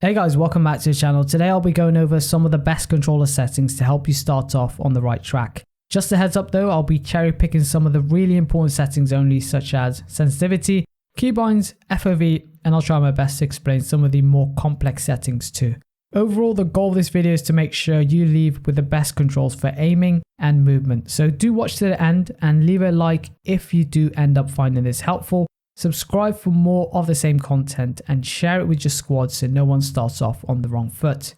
Hey guys, welcome back to the channel. Today I'll be going over some of the best controller settings to help you start off on the right track. Just a heads up though, I'll be cherry picking some of the really important settings only, such as sensitivity, keybinds, FOV, and I'll try my best to explain some of the more complex settings too. Overall, the goal of this video is to make sure you leave with the best controls for aiming and movement. So do watch to the end and leave a like if you do end up finding this helpful. Subscribe for more of the same content and share it with your squad so no one starts off on the wrong foot.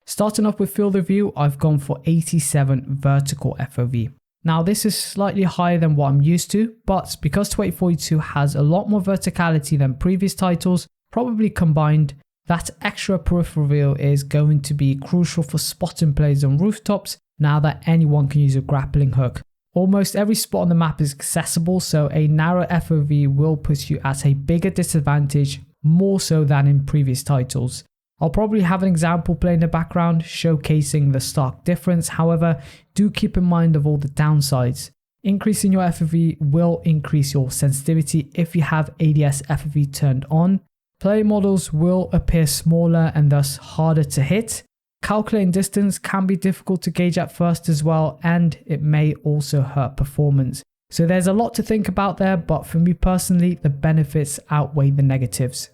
Starting off with field of view, I've gone for 87 vertical FOV. Now this is slightly higher than what I'm used to, but because 2842 has a lot more verticality than previous titles, probably combined, that extra peripheral view is going to be crucial for spotting players on rooftops now that anyone can use a grappling hook. Almost every spot on the map is accessible, so a narrow FOV will put you at a bigger disadvantage, more so than in previous titles. I'll probably have an example play in the background showcasing the stark difference. However, do keep in mind of all the downsides. Increasing your FOV will increase your sensitivity if you have ADS FOV turned on. Player models will appear smaller and thus harder to hit. Calculating distance can be difficult to gauge at first as well, and it may also hurt performance. So there's a lot to think about there, but for me personally, the benefits outweigh the negatives.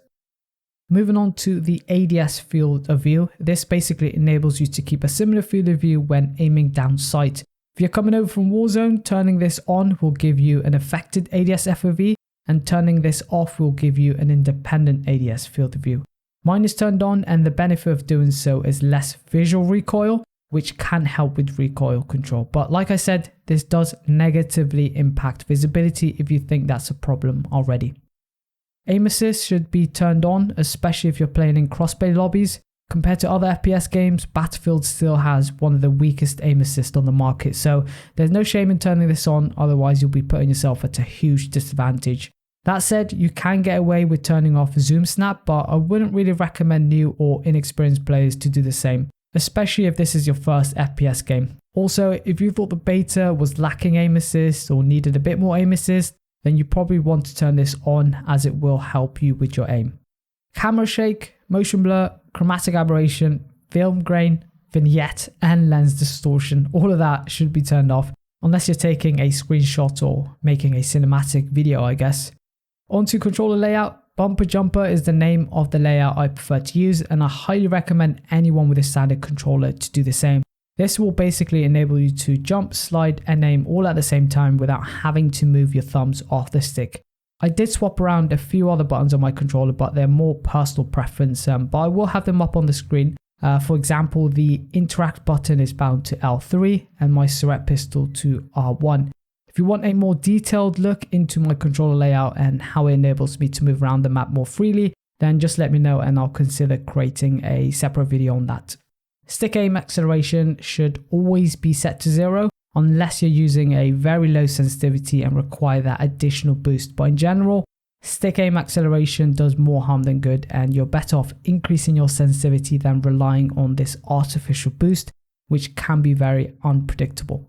Moving on to the ADS field of view, this basically enables you to keep a similar field of view when aiming down sight. If you're coming over from Warzone, turning this on will give you an affected ADS FOV, and turning this off will give you an independent ADS field of view. Mine is turned on, and the benefit of doing so is less visual recoil, which can help with recoil control. But like I said, this does negatively impact visibility if you think that's a problem already. Aim assist should be turned on, especially if you're playing in crossplay lobbies. Compared to other FPS games, Battlefield still has one of the weakest aim assist on the market, so there's no shame in turning this on, otherwise you'll be putting yourself at a huge disadvantage. That said, you can get away with turning off zoom snap, but I wouldn't really recommend new or inexperienced players to do the same, especially if this is your first FPS game. Also, if you thought the beta was lacking aim assist or needed a bit more aim assist, then you probably want to turn this on as it will help you with your aim. Camera shake, motion blur, chromatic aberration, film grain, vignette, and lens distortion, all of that should be turned off unless you're taking a screenshot or making a cinematic video, I guess. Onto controller layout, bumper jumper is the name of the layout I prefer to use, and I highly recommend anyone with a standard controller to do the same. This will basically enable you to jump, slide, and aim all at the same time without having to move your thumbs off the stick. I did swap around a few other buttons on my controller, but they're more personal preference, but I will have them up on the screen. For example, the interact button is bound to L3 and my Surrette pistol to R1. If you want a more detailed look into my controller layout and how it enables me to move around the map more freely, then just let me know and I'll consider creating a separate video on that. Stick aim acceleration should always be set to 0 unless you're using a very low sensitivity and require that additional boost. But in general, stick aim acceleration does more harm than good, and you're better off increasing your sensitivity than relying on this artificial boost, which can be very unpredictable.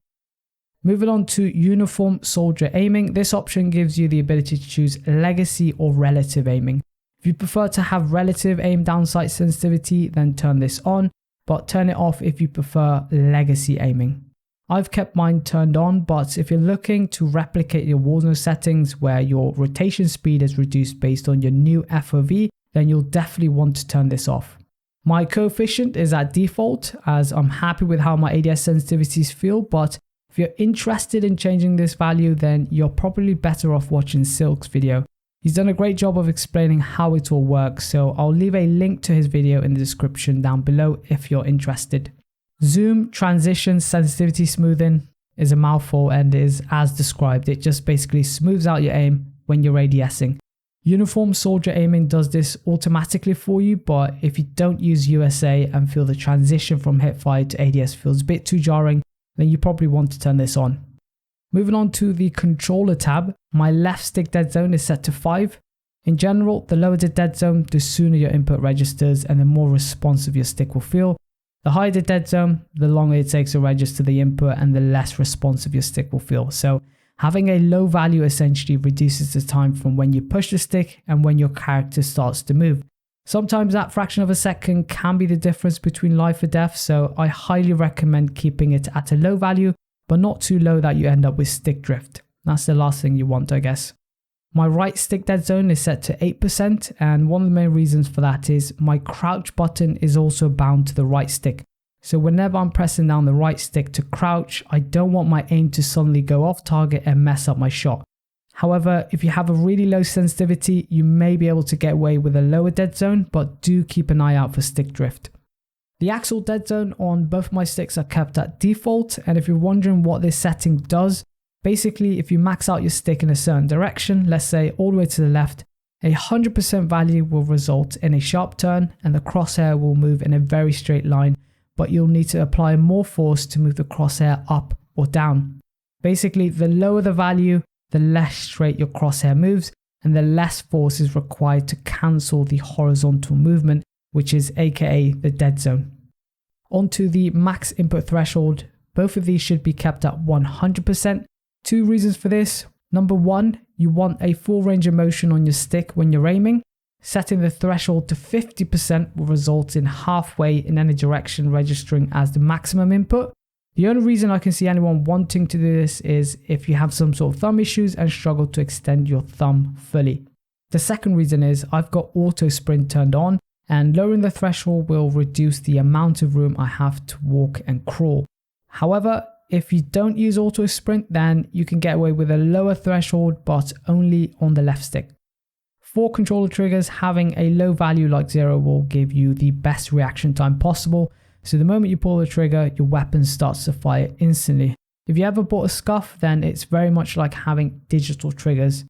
Moving on to uniform soldier aiming, this option gives you the ability to choose legacy or relative aiming. If you prefer to have relative aim down sight sensitivity, then turn this on, but turn it off if you prefer legacy aiming. I've kept mine turned on, but if you're looking to replicate your Warzone settings where your rotation speed is reduced based on your new FOV, then you'll definitely want to turn this off. My coefficient is at default as I'm happy with how my ADS sensitivities feel, but if you're interested in changing this value, then you're probably better off watching Silk's video. He's done a great job of explaining how it all works, so I'll leave a link to his video in the description down below if you're interested. Zoom transition sensitivity smoothing is a mouthful and is as described. It just basically smooths out your aim when you're ADSing. Uniform soldier aiming does this automatically for you, but if you don't use USA and feel the transition from hipfire to ADS feels a bit too jarring, then you probably want to turn this on. Moving on to the controller tab, my left stick dead zone is set to 5. In general, the lower the dead zone, the sooner your input registers and the more responsive your stick will feel. The higher the dead zone, the longer it takes to register the input and the less responsive your stick will feel. So having a low value essentially reduces the time from when you push the stick and when your character starts to move. Sometimes that fraction of a second can be the difference between life or death, so I highly recommend keeping it at a low value, but not too low that you end up with stick drift. That's the last thing you want, I guess. My right stick dead zone is set to 8%, and one of the main reasons for that is my crouch button is also bound to the right stick. So whenever I'm pressing down the right stick to crouch, I don't want my aim to suddenly go off target and mess up my shot. However, if you have a really low sensitivity, you may be able to get away with a lower dead zone, but do keep an eye out for stick drift. The axle dead zone on both my sticks are kept at default, and if you're wondering what this setting does, basically if you max out your stick in a certain direction, let's say all the way to the left, 100% value will result in a sharp turn and the crosshair will move in a very straight line, but you'll need to apply more force to move the crosshair up or down. Basically, the lower the value, the less straight your crosshair moves, and the less force is required to cancel the horizontal movement, which is aka the dead zone. Onto the max input threshold, both of these should be kept at 100%. Two reasons for this. Number one, you want a full range of motion on your stick when you're aiming. Setting the threshold to 50% will result in halfway in any direction registering as the maximum input. The only reason I can see anyone wanting to do this is if you have some sort of thumb issues and struggle to extend your thumb fully. The second reason is I've got auto sprint turned on, and lowering the threshold will reduce the amount of room I have to walk and crawl. However, if you don't use auto sprint, then you can get away with a lower threshold, but only on the left stick. For controller triggers, having a low value like 0 will give you the best reaction time possible. So the moment you pull the trigger, your weapon starts to fire instantly. If you ever bought a scuff, then it's very much like having digital triggers.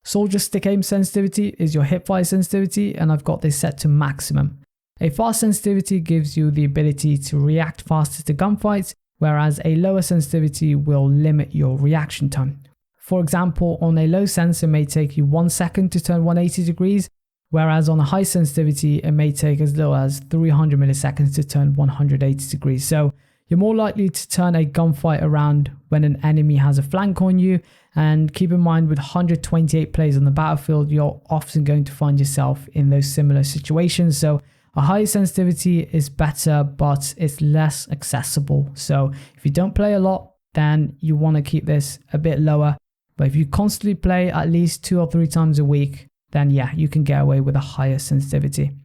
Soldier stick aim sensitivity is your hipfire sensitivity, and I've got this set to maximum. A fast sensitivity gives you the ability to react faster to gunfights, whereas a lower sensitivity will limit your reaction time. For example, on a low sense, it may take you 1 second to turn 180 degrees, whereas on a high sensitivity, it may take as little as 300 milliseconds to turn 180 degrees. So you're more likely to turn a gunfight around when an enemy has a flank on you. And keep in mind, with 128 players on the battlefield, you're often going to find yourself in those similar situations. So a high sensitivity is better, but it's less accessible. So if you don't play a lot, then you want to keep this a bit lower. But if you constantly play at least 2 or 3 times a week, then yeah, you can get away with a higher sensitivity.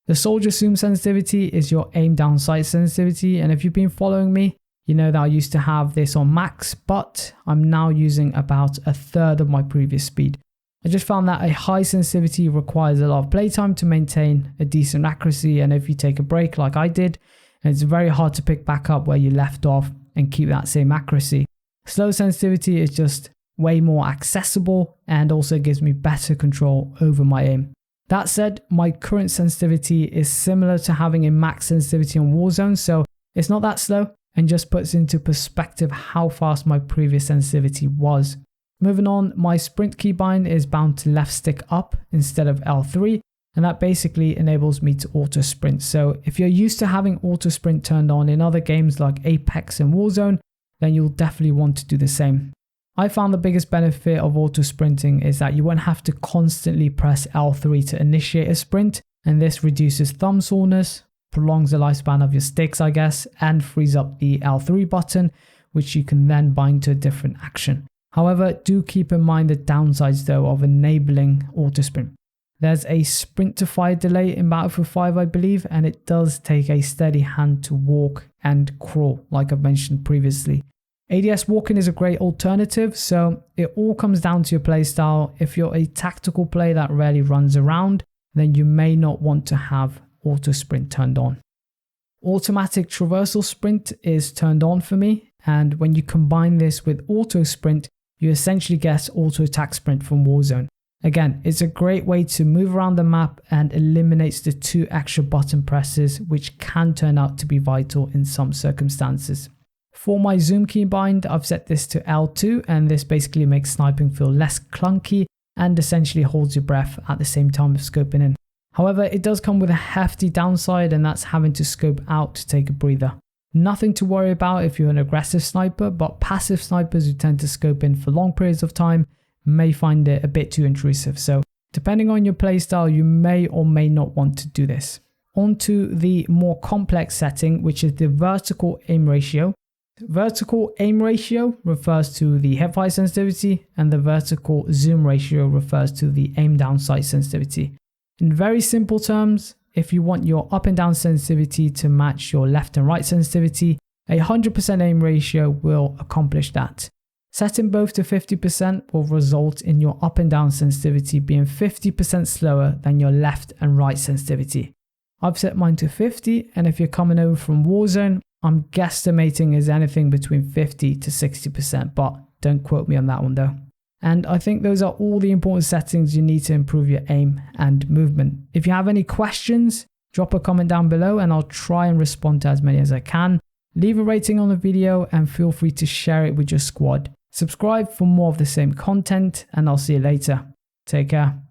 The soldier zoom sensitivity is your aim down sight sensitivity, and if you've been following me, you know that I used to have this on max, but I'm now using about 1/3 of my previous speed. I just found that a high sensitivity requires a lot of playtime to maintain a decent accuracy, and if you take a break like I did, it's very hard to pick back up where you left off and keep that same accuracy. Slow sensitivity is just way more accessible and also gives me better control over my aim. That said, my current sensitivity is similar to having a max sensitivity on Warzone, so it's not that slow and just puts into perspective how fast my previous sensitivity was. Moving on, my sprint keybind is bound to left stick up instead of L3, and that basically enables me to auto sprint. So if you're used to having auto sprint turned on in other games like Apex and Warzone, then you'll definitely want to do the same. I found the biggest benefit of auto sprinting is that you won't have to constantly press L3 to initiate a sprint, and this reduces thumb soreness, prolongs the lifespan of your sticks I guess, and frees up the L3 button, which you can then bind to a different action. However, do keep in mind the downsides though of enabling auto sprint. There's a sprint to fire delay in Battlefield 5 I believe, and it does take a steady hand to walk and crawl like I've mentioned previously. ADS walking is a great alternative, so it all comes down to your playstyle. If you're a tactical player that rarely runs around, then you may not want to have auto sprint turned on. Automatic traversal sprint is turned on for me, and when you combine this with auto sprint, you essentially get auto attack sprint from Warzone. Again, it's a great way to move around the map and eliminates the 2 extra button presses, which can turn out to be vital in some circumstances. For my zoom keybind, I've set this to L2, and this basically makes sniping feel less clunky and essentially holds your breath at the same time of scoping in. However, it does come with a hefty downside, and that's having to scope out to take a breather. Nothing to worry about if you're an aggressive sniper, but passive snipers who tend to scope in for long periods of time may find it a bit too intrusive. So Depending on your playstyle, you may or may not want to do this. On to the more complex setting, which is the vertical aim ratio. Vertical aim ratio refers to the hipfire sensitivity, and the vertical zoom ratio refers to the aim down sight sensitivity. In very simple terms, if you want your up and down sensitivity to match your left and right sensitivity, a 100% aim ratio will accomplish that. Setting both to 50% will result in your up and down sensitivity being 50% slower than your left and right sensitivity. I've set mine to 50, and if you're coming over from Warzone, I'm guesstimating is anything between 50 to 60%, but don't quote me on that one though. And I think those are all the important settings you need to improve your aim and movement. If you have any questions, drop a comment down below and I'll try and respond to as many as I can. Leave a rating on the video and feel free to share it with your squad. Subscribe for more of the same content, and I'll see you later. Take care.